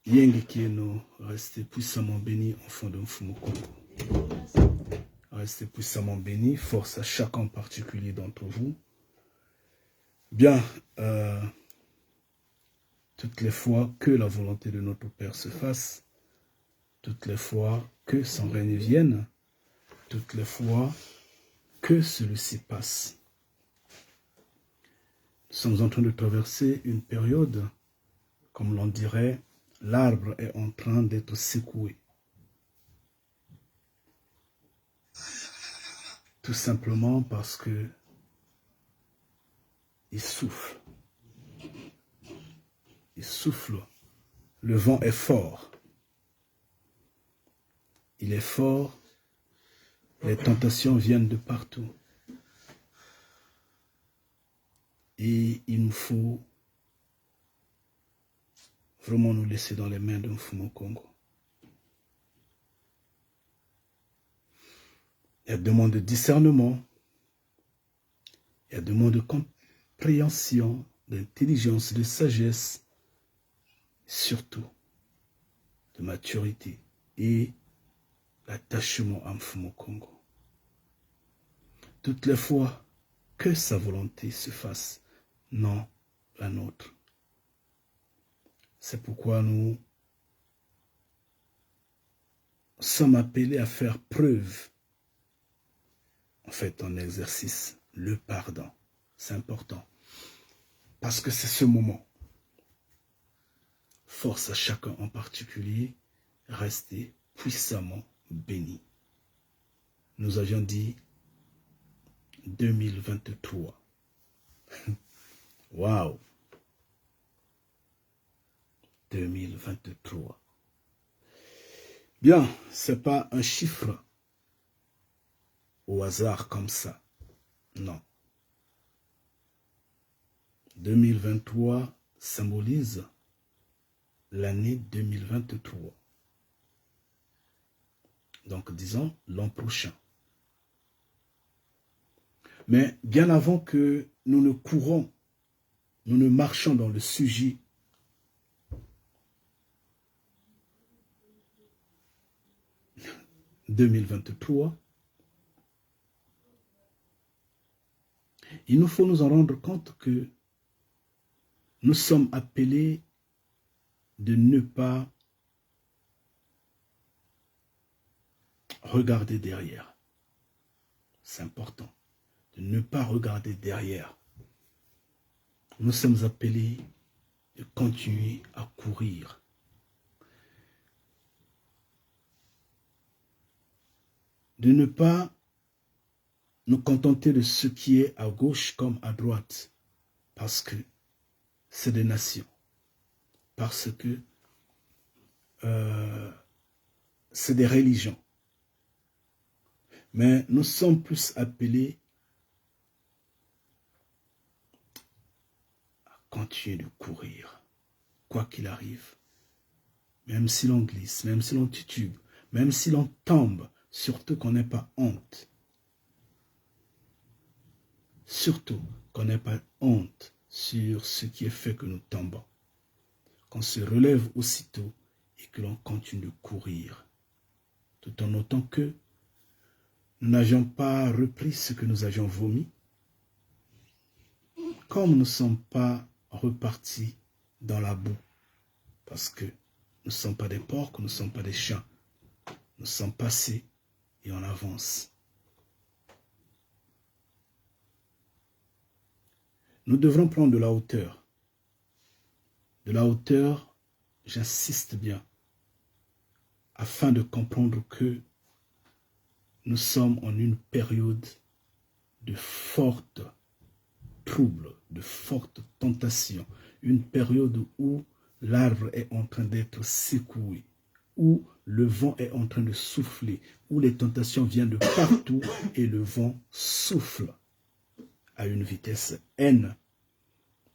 Yeng Kieno, restez puissamment bénis, enfants de Mfumu Kongo. Restez puissamment bénis, force à chacun en particulier d'entre vous. Bien, toutes les fois que la volonté de notre Père se fasse, toutes les fois que son règne vienne, toutes les fois que celui-ci passe. Nous sommes en train de traverser une période, comme l'on dirait, l'arbre est en train d'être secoué. Tout simplement parce que il souffle. Il souffle. Le vent est fort. Il est fort. Les tentations viennent de partout. Et il nous faut vraiment nous laisser dans les mains d'un Mfumu Kongo. Il y a demande de discernement. Il y a demande de compréhension, d'intelligence, de sagesse, surtout de maturité et l'attachement à Mfumu Kongo. Toutes les fois que sa volonté se fasse, non la nôtre. C'est pourquoi nous sommes appelés à faire preuve, en fait, en exercice, le pardon. C'est important. Parce que c'est ce moment. Force à chacun en particulier, rester puissamment béni. Nous avions dit 2023. Waouh! 2023. Bien, c'est pas un chiffre au hasard comme ça. Non. 2023 symbolise l'année 2023. Donc, disons l'an prochain. Mais bien avant que nous ne courons, nous ne marchons dans le sujet « 2023 », il nous faut nous en rendre compte que nous sommes appelés de ne pas regarder derrière. C'est important de ne pas regarder derrière. Nous sommes appelés de continuer à courir. De ne pas nous contenter de ce qui est à gauche comme à droite, parce que c'est des nations, parce que c'est des religions. Mais nous sommes plus appelés à continuer de courir, quoi qu'il arrive. Même si l'on glisse, même si l'on titube, même si l'on tombe, surtout qu'on n'ait pas honte. Surtout qu'on n'ait pas honte sur ce qui est fait que nous tombons. Qu'on se relève aussitôt et que l'on continue de courir. Tout en notant que nous n'avions pas repris ce que nous avions vomi. Comme nous ne sommes pas repartis dans la boue. Parce que nous ne sommes pas des porcs, nous ne sommes pas des chiens. Nous sommes passés et on avance. Nous devrons prendre de la hauteur. De la hauteur, j'insiste bien, afin de comprendre que nous sommes en une période de fortes troubles, de fortes tentations, une période où l'arbre est en train d'être secoué, où le vent est en train de souffler, où les tentations viennent de partout et le vent souffle à une vitesse N.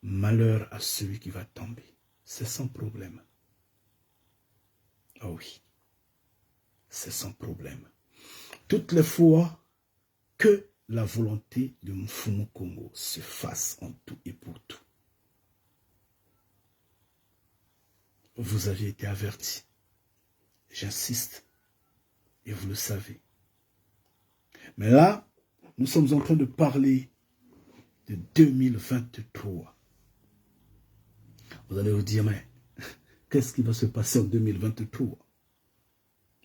Malheur à celui qui va tomber. C'est sans problème. Ah oui, c'est sans problème. Toutes les fois que la volonté de Mfumu Kongo se fasse en tout et pour tout. vous aviez été averti. J'insiste, et vous le savez. Mais là, nous sommes en train de parler de 2023. Vous allez vous dire, mais qu'est-ce qui va se passer en 2023?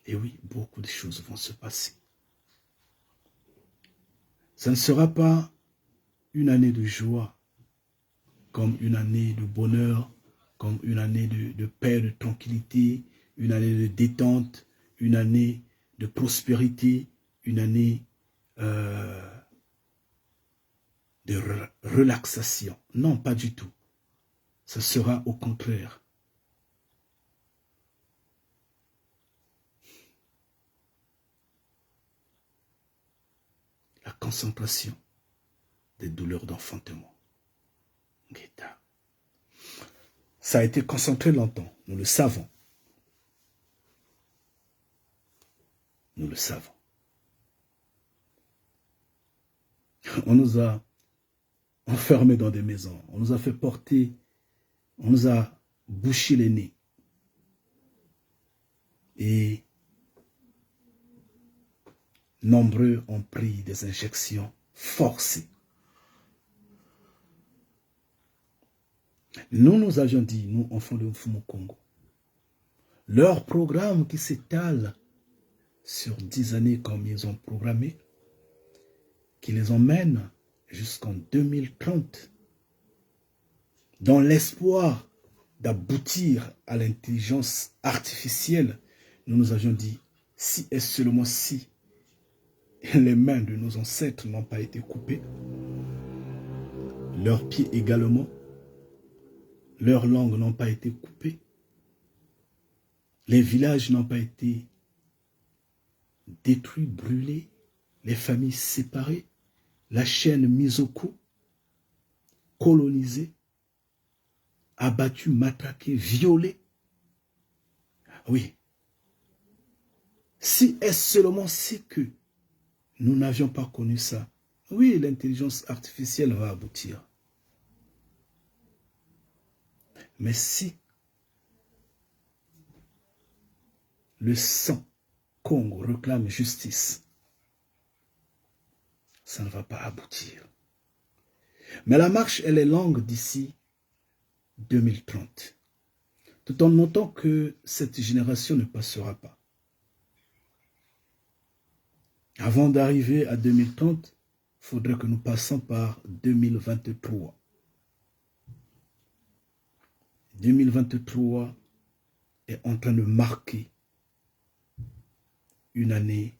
Et oui, beaucoup de choses vont se passer. Ça ne sera pas une année de joie, comme une année de bonheur, comme une année de paix, de tranquillité, une année de détente, une année de prospérité, une année de relaxation. Non, pas du tout. Ce sera au contraire. La concentration des douleurs d'enfantement. Ça a été concentré longtemps, nous le savons. Nous le savons. On nous a enfermés dans des maisons, on nous a fait porter, on nous a bouché les nez. Et nombreux ont pris des injections forcées. Nous avions dit, nous, enfants de Mfumu Congo, leur programme qui s'étale sur 10 années comme ils ont programmé, qui les emmène jusqu'en 2030, dans l'espoir d'aboutir à l'intelligence artificielle, nous avions dit, si et seulement si les mains de nos ancêtres n'ont pas été coupées, leurs pieds également, leurs langues n'ont pas été coupées, les villages n'ont pas été détruits, brûlés, les familles séparées, la chaîne mise au cou, colonisée, abattue, matraquée, violée. Oui. Si est-ce seulement si que nous n'avions pas connu ça, oui, l'intelligence artificielle va aboutir. Mais si le sang Congo réclame justice, ça ne va pas aboutir. Mais la marche, elle est longue d'ici 2030. Tout en notant que cette génération ne passera pas. Avant d'arriver à 2030, il faudrait que nous passions par 2023. 2023 est en train de marquer une année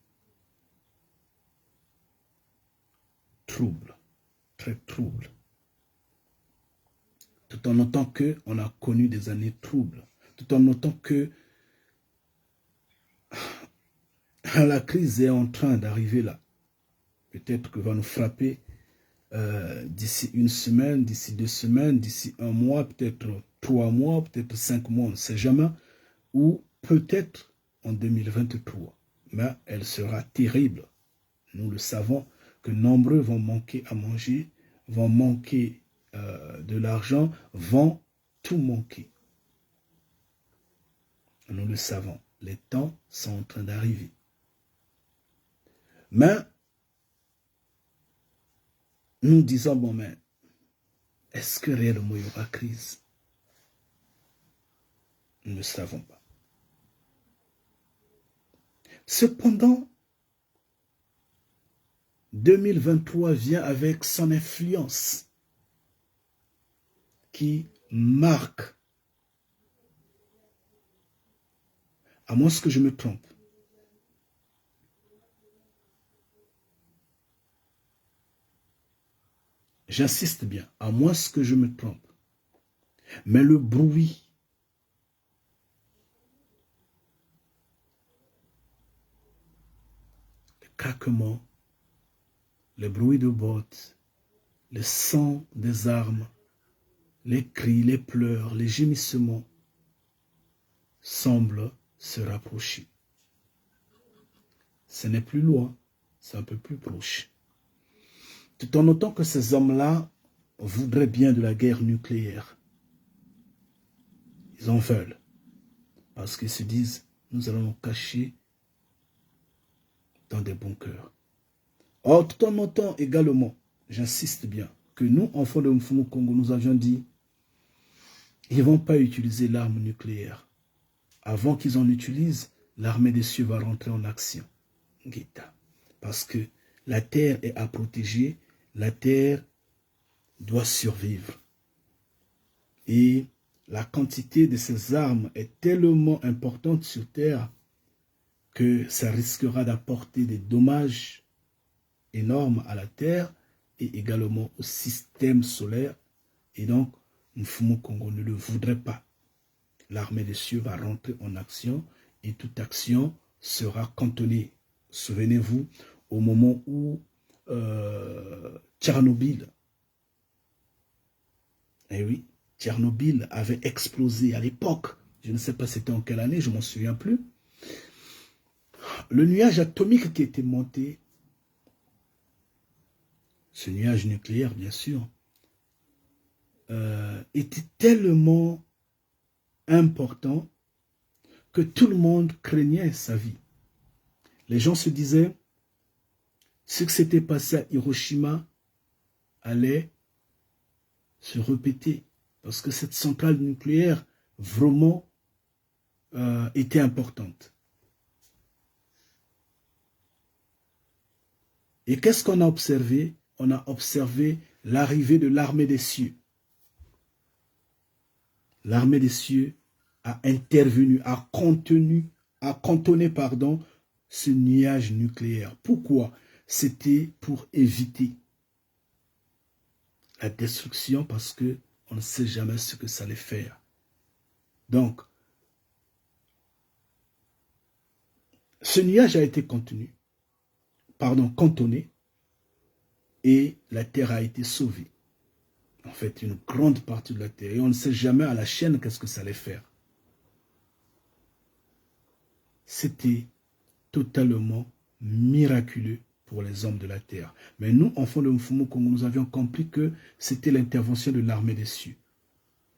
trouble, très trouble. Tout en notant qu'on a connu des années troubles, tout en notant que la crise est en train d'arriver là. Peut-être que va nous frapper d'ici une semaine, d'ici 2 semaines, d'ici 1 mois, peut-être 3 mois, peut-être 5 mois, on ne sait jamais, ou peut-être en 2023. Mais elle sera terrible. Nous le savons que nombreux vont manquer à manger, vont manquer de l'argent, vont tout manquer. Nous le savons. Les temps sont en train d'arriver. Mais nous disons, bon, mais est-ce que réellement il y aura crise? Nous ne savons pas. Cependant, 2023 vient avec son influence qui marque, à moins que je me trompe, j'insiste bien, à moins que je me trompe, mais le bruit le craquement, les bruits de bottes, le son des armes, les cris, les pleurs, les gémissements semblent se rapprocher. Ce n'est plus loin, c'est un peu plus proche. Tout en notant que ces hommes-là voudraient bien de la guerre nucléaire. Ils en veulent. Parce qu'ils se disent, nous allons nous cacher dans des bunkers. Or, tout en notant également, j'insiste bien, que nous, enfants de Mfumu Kongo, nous avions dit, ils ne vont pas utiliser l'arme nucléaire. Avant qu'ils en utilisent, l'armée des cieux va rentrer en action. Parce que la terre est à protéger, la terre doit survivre. Et la quantité de ces armes est tellement importante sur terre que ça risquera d'apporter des dommages énormes à la terre et également au système solaire. Et donc, Mfumu Kongo ne le voudrait pas. L'armée des cieux va rentrer en action et toute action sera cantonnée. Souvenez-vous, au moment où Tchernobyl, eh oui, Tchernobyl avait explosé à l'époque, je ne sais pas c'était en quelle année, je ne m'en souviens plus. Le nuage atomique qui était monté, ce nuage nucléaire bien sûr, était tellement important que tout le monde craignait sa vie. Les gens se disaient, ce qui s'était passé à Hiroshima allait se répéter. Parce que cette centrale nucléaire, vraiment, était importante. Et qu'est-ce qu'on a observé? On a observé l'arrivée de l'armée des cieux. L'armée des cieux a intervenu, a cantonné, ce nuage nucléaire. Pourquoi? C'était pour éviter la destruction parce que on ne sait jamais ce que ça allait faire. Donc, ce nuage a été cantonné et la terre a été sauvée. En fait, une grande partie de la terre. Et on ne sait jamais à la chaîne qu'est-ce que ça allait faire. C'était totalement miraculeux pour les hommes de la terre. Mais nous, enfants de Mfumu Kongo, nous avions compris que c'était l'intervention de l'armée des cieux.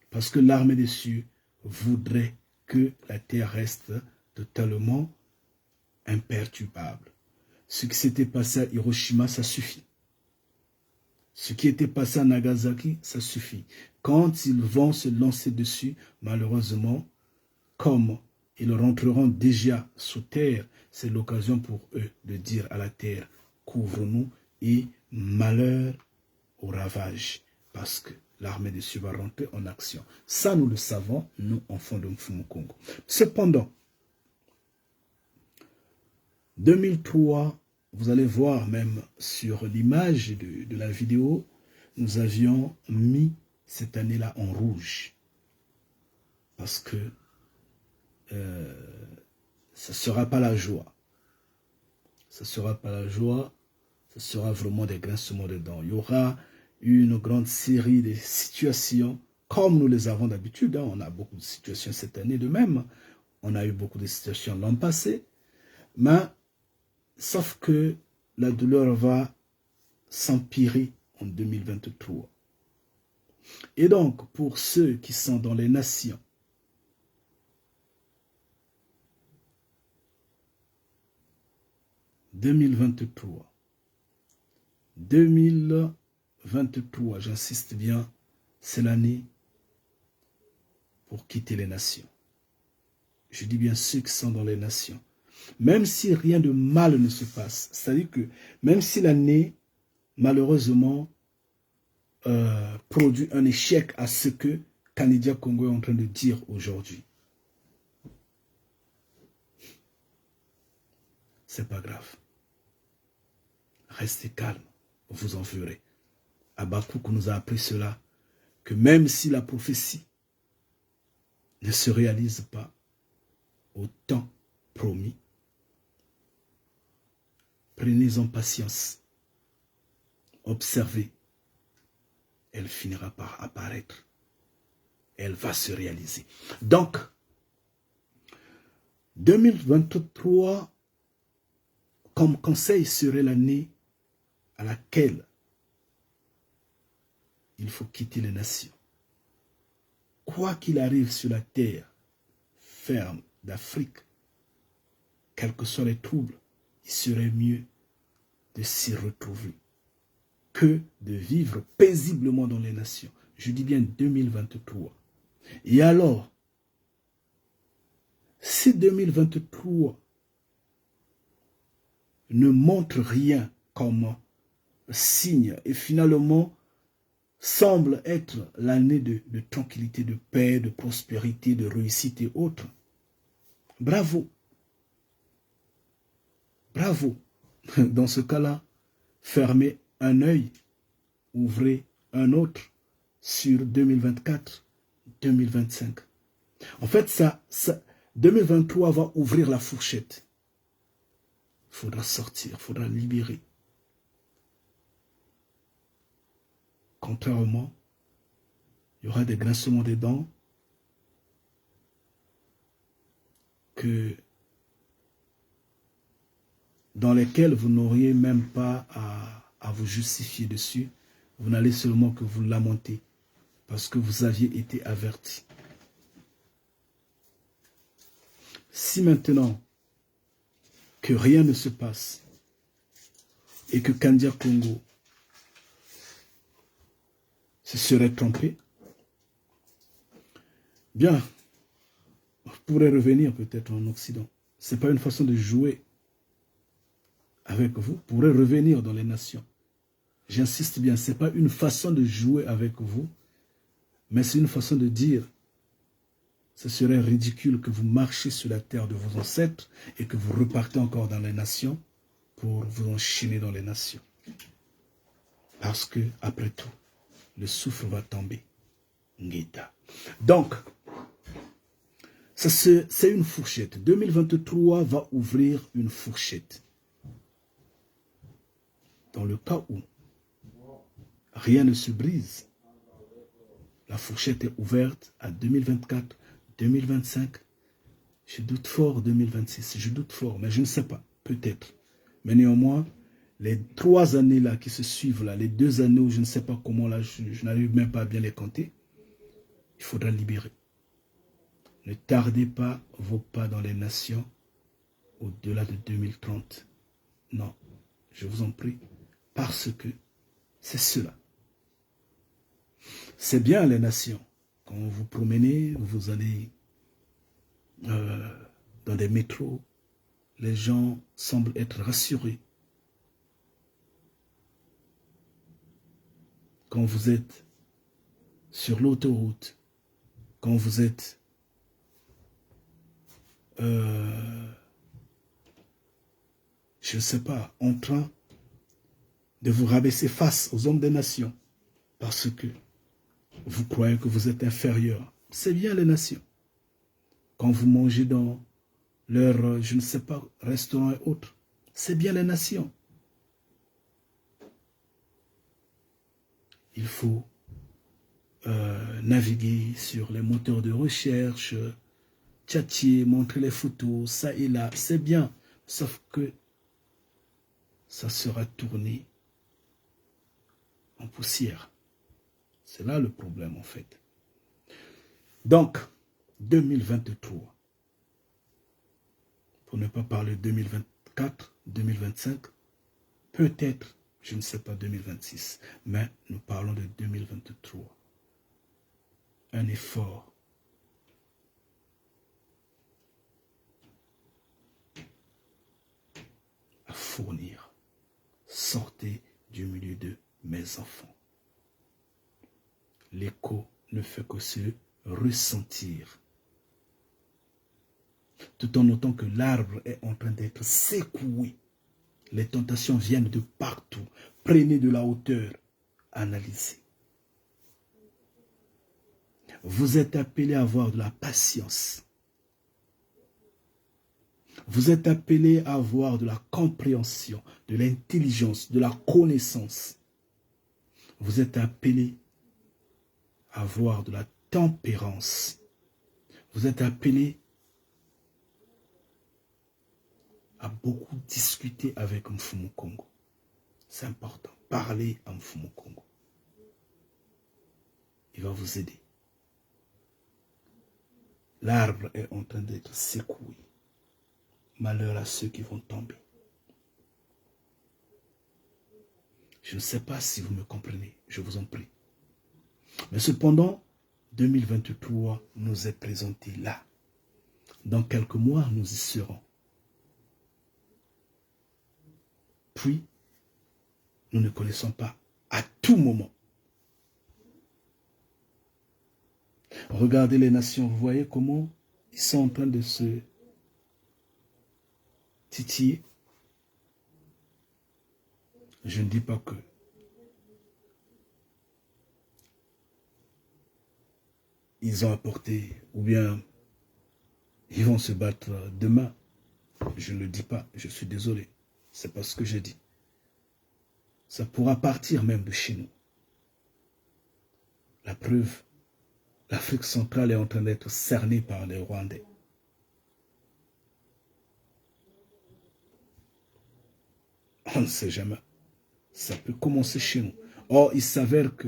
Parce que l'armée des cieux voudrait que la terre reste totalement imperturbable. Ce qui s'était passé à Hiroshima, ça suffit. Ce qui était passé à Nagasaki, ça suffit. Quand ils vont se lancer dessus, malheureusement, comme ils rentreront déjà sous terre, c'est l'occasion pour eux de dire à la terre, couvre-nous et malheur au ravage, parce que l'armée des cieux va rentrer en action. Ça, nous le savons, nous, enfants de Mfumu Kongo. Cependant, 2003, vous allez voir même sur l'image de la vidéo, nous avions mis cette année-là en rouge. Parce que ce ne sera pas la joie. Ce ne sera pas la joie, ce sera vraiment des grincements de dents. Il y aura une grande série de situations, comme nous les avons d'habitude. On a beaucoup de situations cette année de même. On a eu beaucoup de situations l'an passé. Mais, sauf que la douleur va s'empirer en 2023. Et donc, pour ceux qui sont dans les nations, « 2023, j'insiste bien, c'est l'année pour quitter les nations. Je dis bien ceux qui sont dans les nations. Même si rien de mal ne se passe, c'est-à-dire que même si l'année, malheureusement, produit un échec à ce que Kanidia Congo est en train de dire aujourd'hui. C'est pas grave. Restez calme, vous en verrez. Habakkuk nous a appris cela, que même si la prophétie ne se réalise pas au temps promis, prenez-en patience, observez, elle finira par apparaître, elle va se réaliser. Donc, 2023, comme conseil, serait l'année à laquelle il faut quitter les nations. Quoi qu'il arrive sur la terre, ferme d'Afrique, quels que soient les troubles, il serait mieux de s'y retrouver que de vivre paisiblement dans les nations. Je dis bien 2023. Et alors, si 2023 ne montre rien comme signe et finalement semble être l'année de tranquillité, de paix, de prospérité, de réussite et autres, bravo. Bravo. Dans ce cas-là, fermez un œil, ouvrez un autre sur 2024, 2025. En fait, 2023 va ouvrir la fourchette. Il faudra sortir, il faudra libérer. Contrairement, il y aura des grincements des dents dans lesquels vous n'auriez même pas à vous justifier dessus. Vous n'allez seulement que vous lamenter parce que vous aviez été averti. Si maintenant que rien ne se passe et que Kandia Congo se serait trompé, bien, vous pourrez revenir peut-être en Occident. Ce n'est pas une façon de jouer avec vous, pourrez revenir dans les nations. J'insiste bien, ce n'est pas une façon de jouer avec vous, mais c'est une façon de dire, ce serait ridicule que vous marchiez sur la terre de vos ancêtres et que vous repartez encore dans les nations pour vous enchaîner dans les nations. Parce que, après tout, le souffle va tomber. Ngeta. Donc, c'est une fourchette. 2023 va ouvrir une fourchette. Dans le cas où rien ne se brise, la fourchette est ouverte à 2024, 2025. Je doute fort 2026, je doute fort, mais je ne sais pas, peut-être. Mais néanmoins, les 3 années là qui se suivent, là, les 2 années où je ne sais pas comment, là, je n'arrive même pas à bien les compter, il faudra libérer. Ne tardez pas vos pas dans les nations au-delà de 2030. Non, je vous en prie. Parce que c'est cela. C'est bien les nations. Quand vous vous promenez, vous allez dans des métros, les gens semblent être rassurés. Quand vous êtes sur l'autoroute, quand vous êtes je ne sais pas, en train de vous rabaisser face aux hommes des nations parce que vous croyez que vous êtes inférieur. C'est bien les nations. Quand vous mangez dans leur, je ne sais pas, restaurant et autres, c'est bien les nations. Il faut naviguer sur les moteurs de recherche, tchatcher, montrer les photos, ça et là, c'est bien. Sauf que ça sera tourné en poussière. C'est là le problème en fait. Donc, 2023, pour ne pas parler 2024, 2025, peut-être, je ne sais pas 2026, mais nous parlons de 2023. Un effort à fournir. Sortez du milieu de mes enfants. L'écho ne fait que se ressentir. Tout en notant que l'arbre est en train d'être secoué. Les tentations viennent de partout. Prenez de la hauteur. Analysez. Vous êtes appelés à avoir de la patience. Vous êtes appelés à avoir de la compréhension, de l'intelligence, de la connaissance. Vous êtes appelés à avoir de la tempérance. Vous êtes appelés à beaucoup discuter avec Mfumu Kongo. C'est important. Parlez à Mfumu Kongo. Il va vous aider. L'arbre est en train d'être secoué. Malheur à ceux qui vont tomber. Je ne sais pas si vous me comprenez, je vous en prie. Mais cependant, 2023 nous est présenté là. Dans quelques mois, nous y serons. Puis, nous ne connaissons pas à tout moment. Regardez les nations, vous voyez comment ils sont en train de se titiller. Je ne dis pas que ils ont apporté, ou bien ils vont se battre demain. Je ne le dis pas, je suis désolé. C'est pas ce que j'ai dit. Ça pourra partir même de chez nous. La preuve, l'Afrique centrale est en train d'être cernée par les Rwandais. On ne sait jamais. Ça peut commencer chez nous. Or, il s'avère que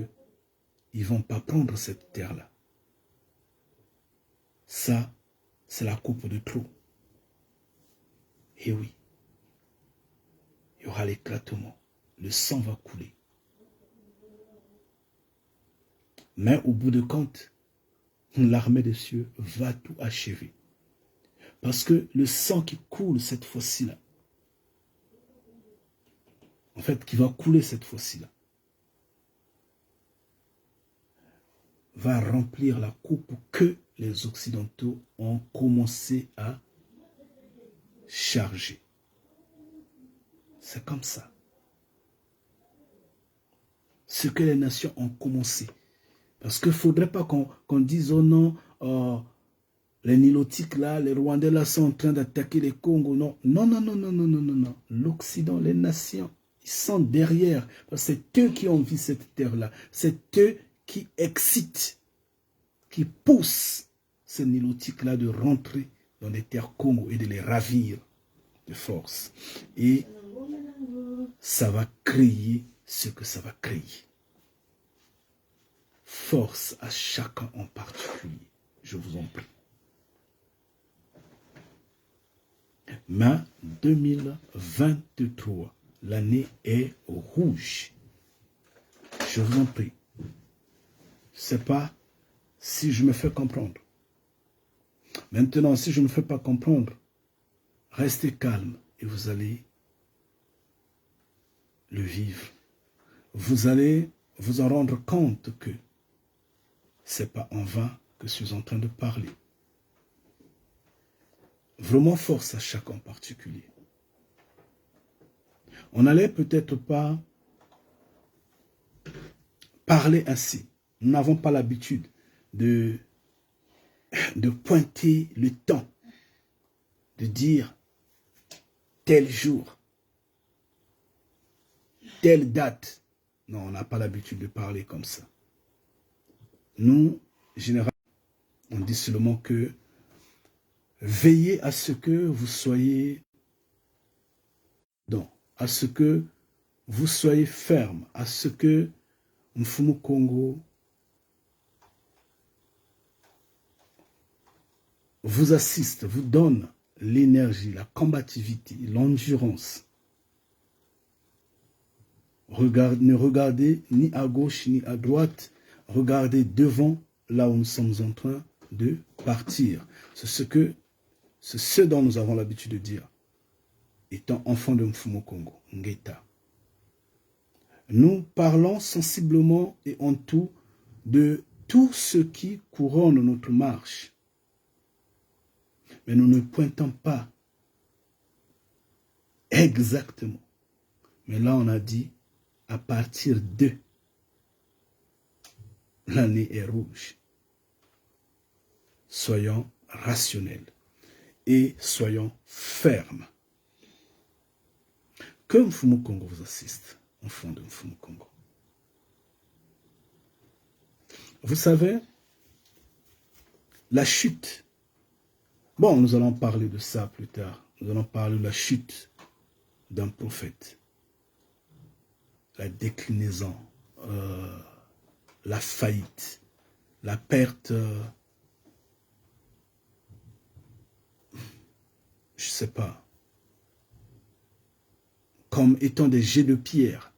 ils ne vont pas prendre cette terre-là. Ça, c'est la coupe de trop. Et oui, il y aura l'éclatement. Le sang va couler. Mais au bout de compte, l'armée des cieux va tout achever. Parce que le sang qui coule cette fois-ci-là, en fait, qui va couler cette fois-ci-là, va remplir la coupe que les Occidentaux ont commencé à charger. C'est comme ça. Ce que les nations ont commencé. Parce qu'il ne faudrait pas qu'on dise, oh non, les Nilotiques là, les Rwandais là sont en train d'attaquer les Congos. Non, non, non, non, non, non, non, non, non. L'Occident, les nations, ils sont derrière. C'est eux qui ont vu cette terre-là. C'est eux qui excitent, qui poussent ces Nilotiques là de rentrer dans les terres Congo et de les ravir de force. Et ça va créer ce que ça va créer. Force à chacun en particulier. Je vous en prie. Mais 2023, l'année est rouge. Je vous en prie. Je ne sais pas si je me fais comprendre. Maintenant, si je ne me fais pas comprendre, restez calme et vous allez le vivre. Vous allez vous en rendre compte que ce n'est pas en vain que je suis en train de parler. Vraiment force à chacun en particulier. On n'allait peut-être pas parler ainsi. Nous n'avons pas l'habitude de pointer le temps, de dire tel jour, telle date. Non, on n'a pas l'habitude de parler comme ça. Nous, généralement, on dit seulement que veillez à ce que vous soyez à ce que vous soyez ferme, à ce que Mfumu Congo vous assiste, vous donne l'énergie, la combativité, l'endurance. Ne regardez ni à gauche ni à droite, regardez devant là où nous sommes en train de partir. C'est ce dont nous avons l'habitude de dire, étant enfants de Mfumu Congo, Ngeta. Nous parlons sensiblement et en tout de tout ce qui couronne notre marche. Mais nous ne pointons pas exactement. Mais là, on a dit, à partir de l'année est rouge. Soyons rationnels et soyons fermes. Que Mfumu Congo vous assiste, enfant de Mfumu Congo. Vous savez, la chute. Bon, nous allons parler de ça plus tard. Nous allons parler de la chute d'un prophète. La déclinaison, la faillite, la perte sais pas, comme étant des jets de pierre.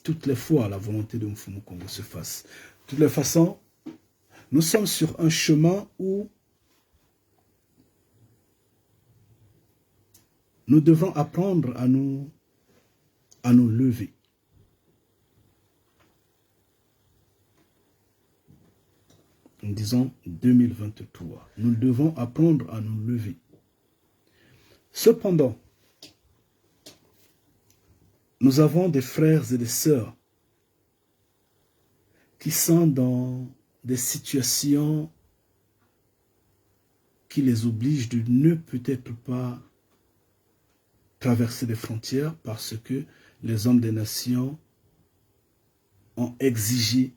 Toutes les fois, la volonté de Mfumu Kongo se fasse. De toutes les façons, nous sommes sur un chemin où nous devons apprendre à nous lever. En disant 2023, nous devons apprendre à nous lever. Cependant, nous avons des frères et des sœurs qui sont dans des situations qui les obligent de ne peut-être pas traverser des frontières parce que les hommes des nations ont exigé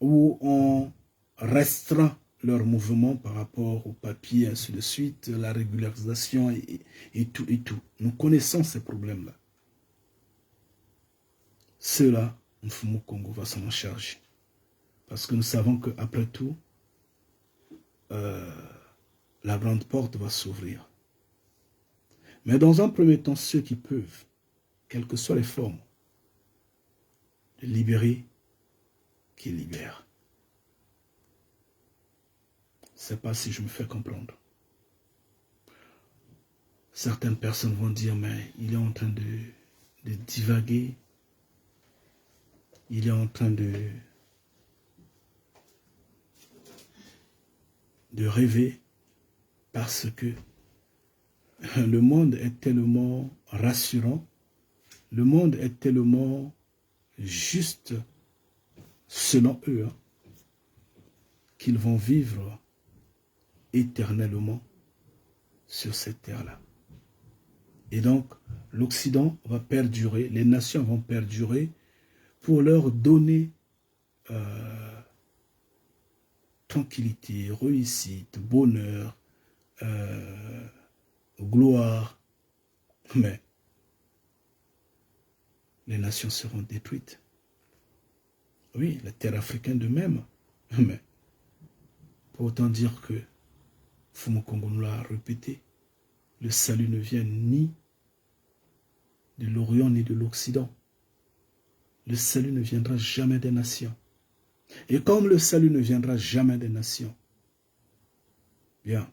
ou ont restreint leur mouvement par rapport aux papiers, ainsi de suite, la régularisation et tout, et tout. Nous connaissons ces problèmes-là. Ceux-là, Mfumu Kongo va s'en charger. Parce que nous savons qu'après tout, la grande porte va s'ouvrir. Mais dans un premier temps, ceux qui peuvent, quelles que soient les formes, de libérer, qui libèrent. Je ne sais pas si je me fais comprendre. Certaines personnes vont dire, mais il est en train de divaguer. Il est en train de rêver parce que le monde est tellement rassurant, le monde est tellement juste selon eux, hein, qu'ils vont vivre éternellement sur cette terre-là. Et donc, l'Occident va perdurer, les nations vont perdurer pour leur donner tranquillité, réussite, bonheur, gloire. Mais les nations seront détruites. Oui, la terre africaine de même. Mais pour autant dire que Mfumu Kongo nous l'a répété, le salut ne vient ni de l'Orient ni de l'Occident. Le salut ne viendra jamais des nations. Et comme le salut ne viendra jamais des nations, bien,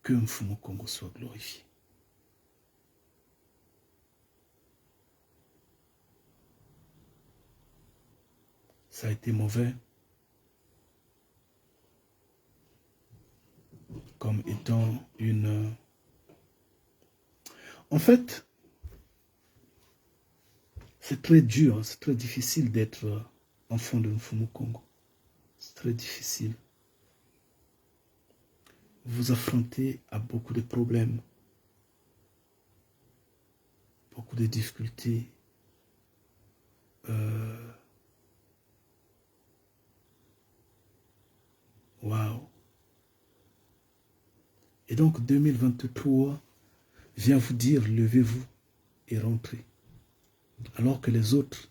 que Mfumu Kongo soit glorifié. Ça a été mauvais comme étant une... En fait, c'est très dur, hein, c'est très difficile d'être enfant de Mfumu Kongo. C'est très difficile. Vous affrontez à beaucoup de problèmes, beaucoup de difficultés. Waouh! Et donc 2023 vient vous dire, levez-vous et rentrez. Alors que les autres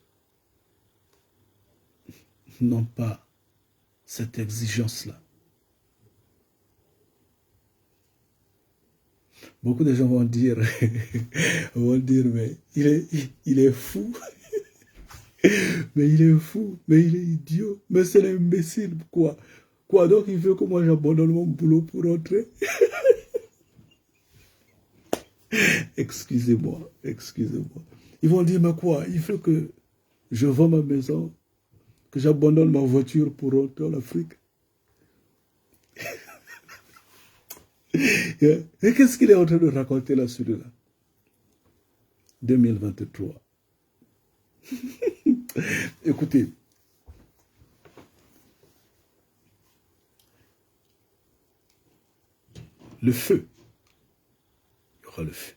n'ont pas cette exigence-là. Beaucoup de gens vont dire, mais il est fou. Mais il est fou, mais il est idiot, mais c'est l'imbécile, quoi. Quoi, donc il veut que moi j'abandonne mon boulot pour rentrer? Excusez-moi, excusez-moi. Ils vont dire, mais quoi, il veut que je vends ma maison, que j'abandonne ma voiture pour rentrer en Afrique? Et qu'est-ce qu'il est en train de raconter là, celui-là? 2023. Écoutez, le feu, il y aura le feu.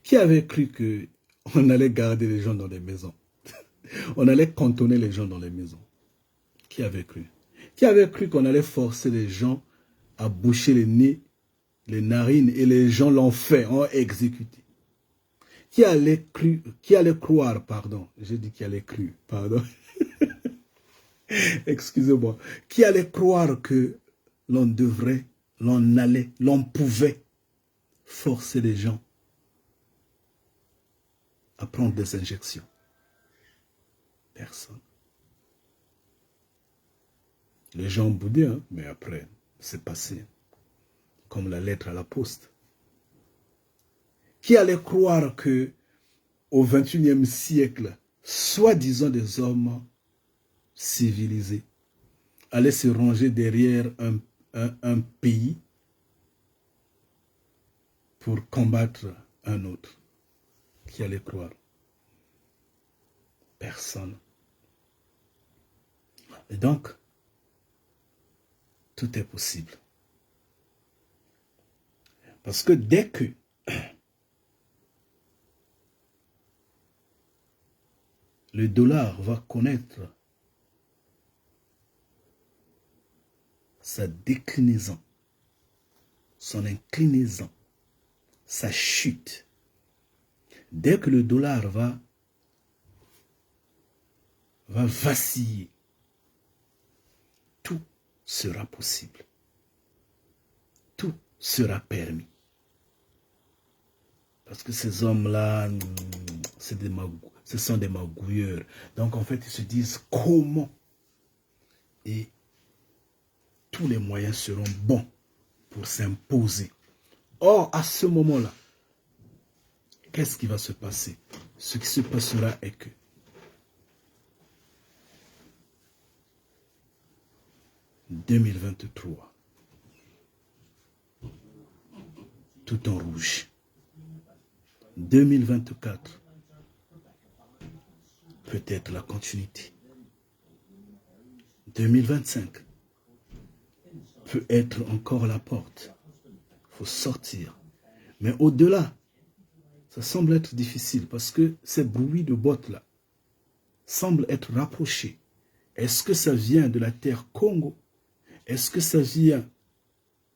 Qui avait cru qu'on allait garder les gens dans les maisons? On allait cantonner les gens dans les maisons. Qui avait cru? Qui avait cru qu'on allait forcer les gens à boucher les nez, les narines, et les gens l'ont fait, ont exécuté? Qui allait croire, pardon, j'ai dit qui allait cru, pardon. Excusez-moi. Qui allait croire que l'on devrait, l'on pouvait forcer les gens à prendre des injections? Personne. Les gens ont boudé, hein, mais après, c'est passé. Comme la lettre à la poste. Qui allait croire que au XXIe siècle, soi-disant des hommes civilisés allaient se ranger derrière un pays pour combattre un autre? Qui allait croire? Personne. Et donc, tout est possible. Parce que dès que le dollar va connaître sa déclinaison, son inclinaison, sa chute, dès que le dollar va vaciller, tout sera possible. Tout sera permis. Parce que ces hommes-là, ce sont des magouilleurs. Donc en fait, ils se disent comment. Et tous les moyens seront bons pour s'imposer. Or, à ce moment-là, qu'est-ce qui va se passer? Ce qui se passera est que en 2023, tout en rouge. 2024, peut-être la continuité. 2025 peut être encore la porte. Il faut sortir. Mais au-delà, ça semble être difficile parce que ces bruits de bottes-là semblent être rapprochés. Est-ce que ça vient de la terre Congo? Est-ce que ça vient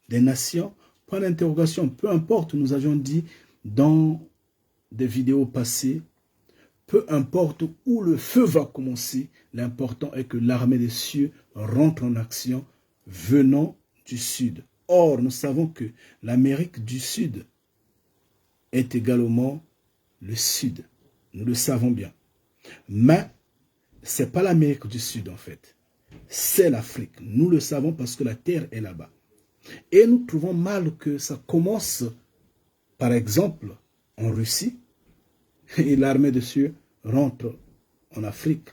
des nations? Point d'interrogation, peu importe, nous avions dit dans des vidéos passées, peu importe où le feu va commencer, l'important est que l'armée des cieux rentre en action venant du sud. Or, nous savons que l'Amérique du Sud est également le sud. Nous le savons bien. Mais ce n'est pas l'Amérique du Sud en fait. C'est l'Afrique. Nous le savons parce que la terre est là-bas. Et nous trouvons mal que ça commence, par exemple, en Russie, et l'armée des cieux rentre en Afrique.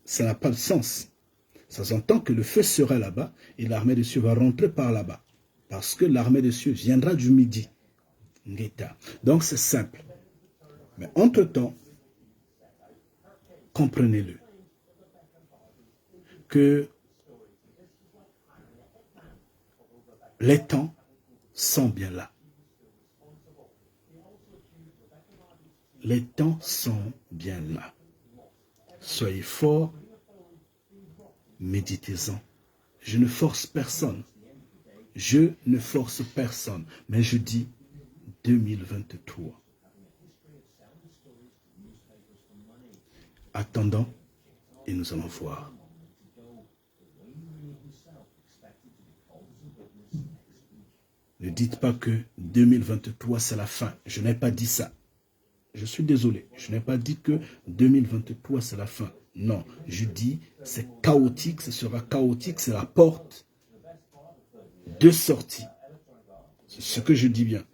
Ça n'a pas de sens. Ça s'entend que le feu sera là-bas et l'armée des cieux va rentrer par là-bas. Parce que l'armée des cieux viendra du midi. Donc c'est simple. Mais entre-temps, comprenez-le, que les temps sont bien là. Les temps sont bien là. Soyez forts, méditez-en. Je ne force personne. Je ne force personne. Mais je dis 2023. Attendons et nous allons voir. Ne dites pas que 2023 c'est la fin. Je n'ai pas dit ça. Je suis désolé. Je n'ai pas dit que 2023 c'est la fin. Non, je dis c'est chaotique, ce sera chaotique, c'est la porte de sortie. C'est ce que je dis bien.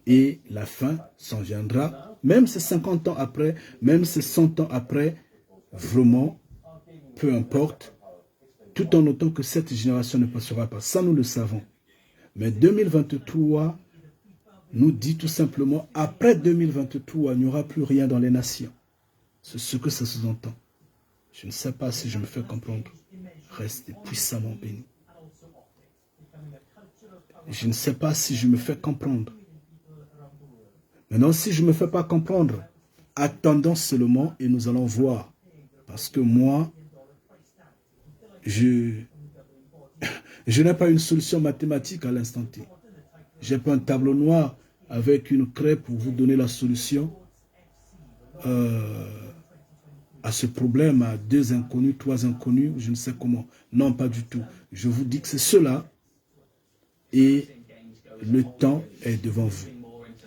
Et la fin s'en viendra, même c'est 50 ans après, même c'est 100 ans après, vraiment, peu importe, tout en notant que cette génération ne passera pas. Ça, nous le savons. Mais 2023 nous dit tout simplement, après 2023, il n'y aura plus rien dans les nations. C'est ce que ça sous-entend. Je ne sais pas si je me fais comprendre. Restez puissamment bénis. Je ne sais pas si je me fais comprendre. Maintenant, si je ne me fais pas comprendre, attendons seulement et nous allons voir. Parce que moi, je n'ai pas une solution mathématique à l'instant T. Je n'ai pas un tableau noir avec une craie pour vous donner la solution à ce problème, à 2 inconnus, 3 inconnus, je ne sais comment. Non, pas du tout. Je vous dis que c'est cela et le temps est devant vous.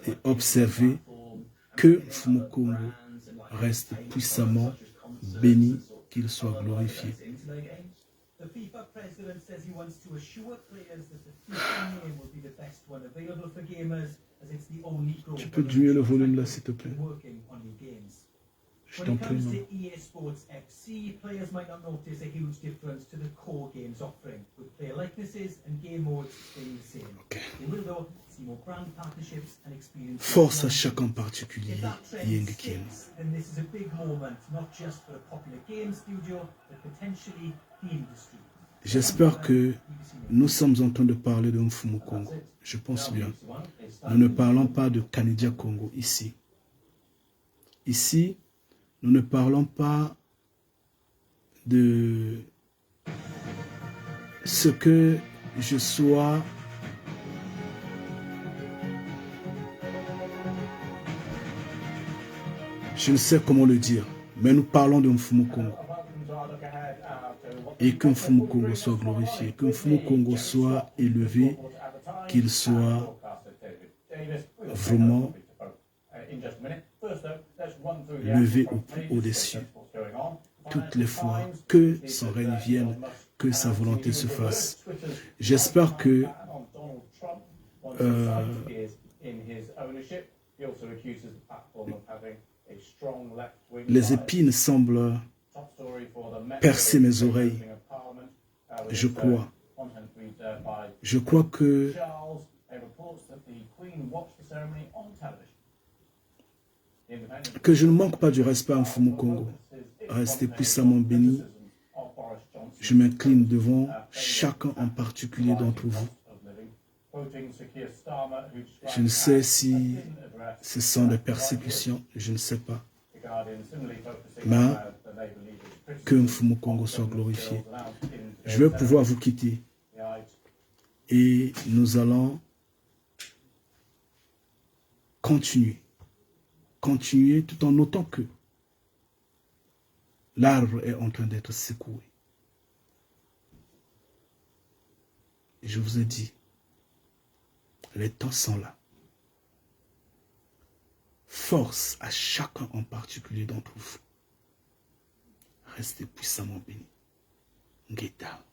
Et observez que Mfumu Kongo reste puissamment béni, qu'il soit glorifié. The FIFA president says he wants to assure players that the FIFA name will be the best one available for gamers, as it's the only Tu peux diminuer le volume là, s'il te plaît? working on new games. Je When t'en it prie, comes non. to EA Sports FC, players might not notice a huge difference to the core game's offering, with player likenesses and game modes staying the same. Okay. They will though see more brand partnerships and experiences. Force à chacun en particulier, If that trend Yeng Kim. sticks, then this is a big moment, not just for a popular game studio, but potentially the industry. J'espère que nous sommes en train de parler de Mfumu Kongo. Je pense bien. Nous ne parlons pas de Kanidia Congo ici. Ici, nous ne parlons pas de ce que je sois je ne sais comment le dire, mais nous parlons de Mfumu Kongo. Et que Mfumu Kongo soit glorifié, que Mfumu Kongo soit élevé, qu'il soit vraiment levé au plus haut des cieux. Toutes les fois que son règne vienne, que sa volonté se fasse. J'espère que les épines semblent percer mes oreilles. Je crois. Je crois que je ne manque pas du respect à Mfumu Kongo. Restez puissamment béni. Je m'incline devant chacun en particulier d'entre vous. Je ne sais si ce sont des persécutions, je ne sais pas. Mais que Mfumu Kongo soit glorifié. Je vais pouvoir vous quitter. Et nous allons continuer. Continuer tout en notant que l'arbre est en train d'être secoué. Et je vous ai dit, les temps sont là. Force à chacun en particulier d'entre vous. Restez puissamment bénis. Ngeta.